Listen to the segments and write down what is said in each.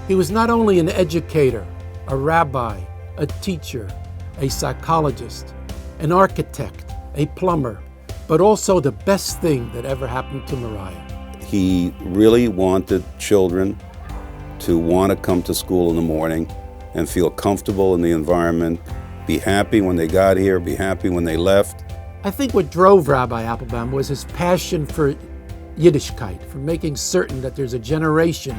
He was not only an educator, a rabbi, a teacher, a psychologist, an architect, a plumber, but also the best thing that ever happened to Moriah. He really wanted children to want to come to school in the morning and feel comfortable in the environment, be happy when they got here, be happy when they left. I think what drove Rabbi Applbaum was his passion for Yiddishkeit, for making certain that there's a generation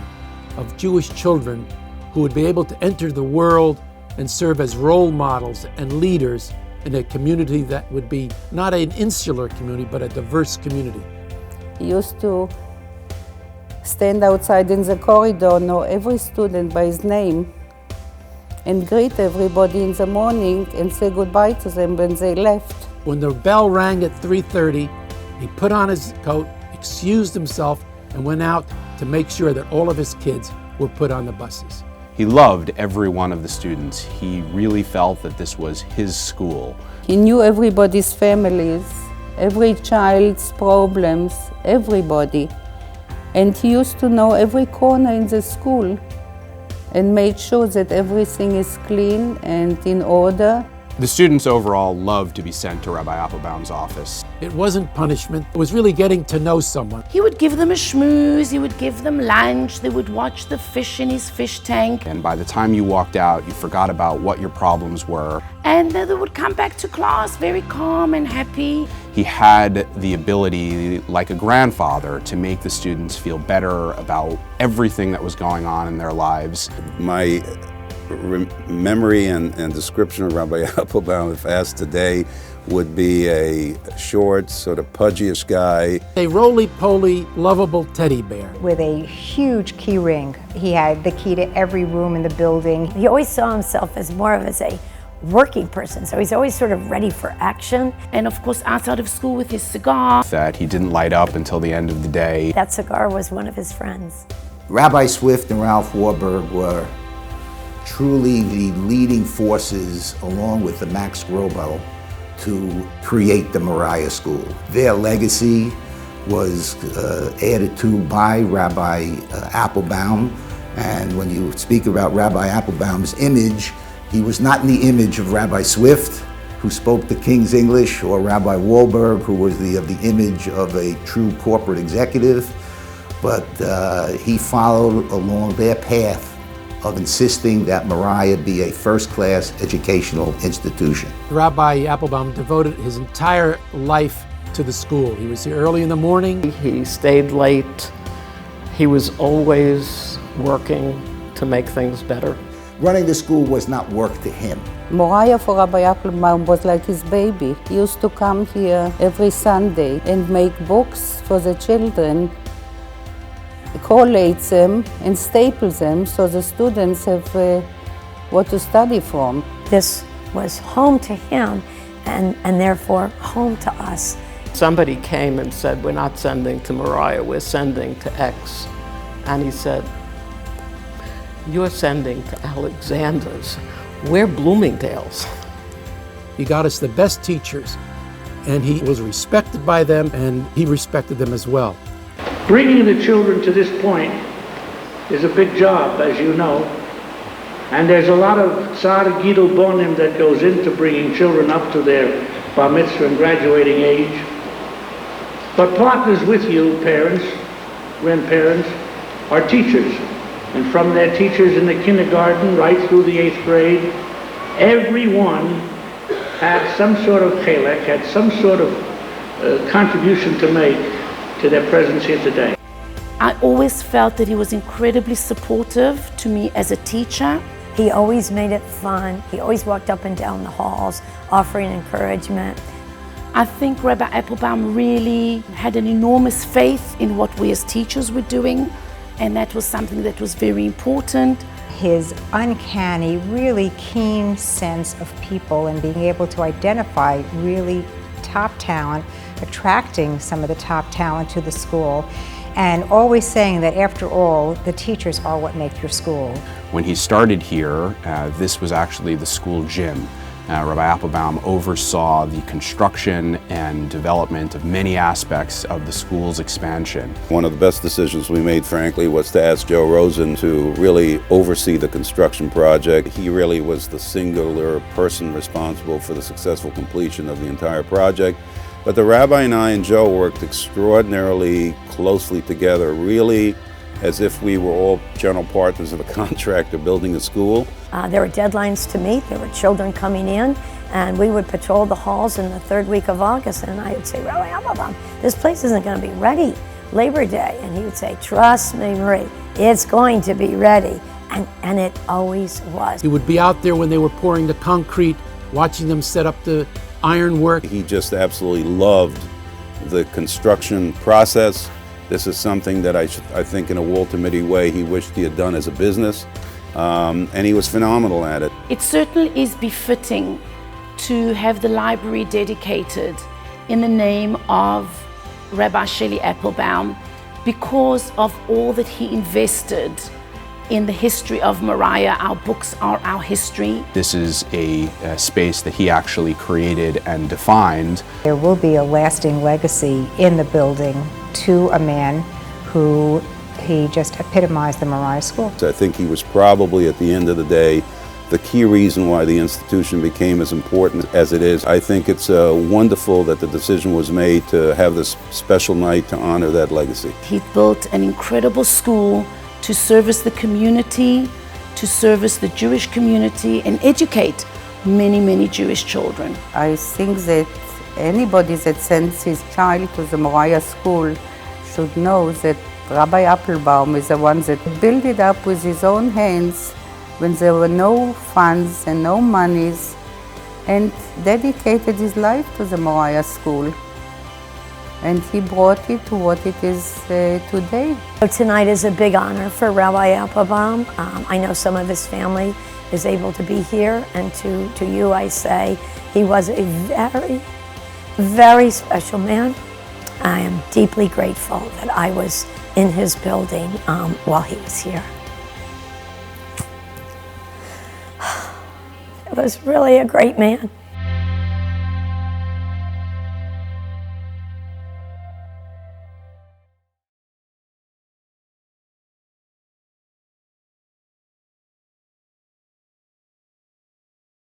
of Jewish children who would be able to enter the world and serve as role models and leaders in a community that would be not an insular community, but a diverse community. He used to stand outside in the corridor, know every student by his name, and greet everybody in the morning and say goodbye to them when they left. When the bell rang at 3:30, he put on his coat, excused himself, and went out to make sure that all of his kids were put on the buses. He loved every one of the students. He really felt that this was his school. He knew everybody's families, every child's problems, everybody. And he used to know every corner in the school and made sure that everything is clean and in order. The students overall loved to be sent to Rabbi Applebaum's office. It wasn't punishment, it was really getting to know someone. He would give them a schmooze, he would give them lunch, they would watch the fish in his fish tank. And by the time you walked out, you forgot about what your problems were. And then they would come back to class very calm and happy. He had the ability, like a grandfather, to make the students feel better about everything that was going on in their lives. My memory and description of Rabbi Applebaum, if asked today, would be a short, sort of pudgy-ish guy. A roly-poly, lovable teddy bear. With a huge key ring. He had the key to every room in the building. He always saw himself as more of a working person, so he's always sort of ready for action. And of course, outside of school with his cigar. That he didn't light up until the end of the day. That cigar was one of his friends. Rabbi Swift and Ralph Warburg were truly the leading forces, along with the Max Grobo, to create the Moriah School. Their legacy was added to by Rabbi Applbaum, and when you speak about Rabbi Applebaum's image, he was not in the image of Rabbi Swift, who spoke the King's English, or Rabbi Warburg, who was of the image of a true corporate executive, but he followed along their path of insisting that Moriah be a first-class educational institution. Rabbi Applbaum devoted his entire life to the school. He was here early in the morning. He stayed late. He was always working to make things better. Running the school was not work to him. Moriah for Rabbi Applbaum was like his baby. He used to come here every Sunday and make books for the children, collate them and staple them so the students have what to study from. This was home to him and therefore home to us. Somebody came and said, "We're not sending to Moriah, we're sending to X." And he said, "You're sending to Alexander's. We're Bloomingdale's." He got us the best teachers, and he was respected by them, and he respected them as well. Bringing the children to this point is a big job, as you know, and there's a lot of tzar gidul bonim that goes into bringing children up to their bar mitzvah and graduating age. But partners with you, parents, grandparents, are teachers, and from their teachers in the kindergarten right through the 8th grade, everyone had some sort of chelek, had some sort of contribution to make to their presence here today. I always felt that he was incredibly supportive to me as a teacher. He always made it fun. He always walked up and down the halls offering encouragement. I think Rabbi Applbaum really had an enormous faith in what we as teachers were doing, and that was something that was very important. His uncanny, really keen sense of people and being able to identify really top talent, attracting some of the top talent to the school, and always saying that after all, the teachers are what make your school. When he started here, this was actually the school gym. Rabbi Applbaum oversaw the construction and development of many aspects of the school's expansion. One of the best decisions we made, frankly, was to ask Joe Rosen to really oversee the construction project. He really was the singular person responsible for the successful completion of the entire project. But the rabbi and I and Joe worked extraordinarily closely together, really as if we were all general partners of a contractor building a school. There were deadlines to meet, there were children coming in, and we would patrol the halls in the third week of August, and I would say, Rabbi Applbaum, this place isn't going to be ready Labor Day. And he would say, trust me, Marie, it's going to be ready. And it always was. He would be out there when they were pouring the concrete, watching them set up the ironwork. He just absolutely loved the construction process. This is something that I think in a Walter Mitty way he wished he had done as a business, and he was phenomenal at it. It certainly is befitting to have the library dedicated in the name of Rabbi Shelley Applbaum because of all that he invested in the history of Moriah. Our books are our history. This is a space that he actually created and defined. There will be a lasting legacy in the building to a man who he just epitomized the Moriah School. I think he was probably, at the end of the day, the key reason why the institution became as important as it is. I think it's wonderful that the decision was made to have this special night to honor that legacy. He built an incredible school to service the community, to service the Jewish community, and educate many, many Jewish children. I think that anybody that sends his child to the Moriah school should know that Rabbi Applbaum is the one that built it up with his own hands when there were no funds and no monies, and dedicated his life to the Moriah school. And he brought it to what it is today. Tonight is a big honor for Rabbi Applbaum. I know some of his family is able to be here, and to you I say he was a very, very special man. I am deeply grateful that I was in his building while he was here. He was really a great man.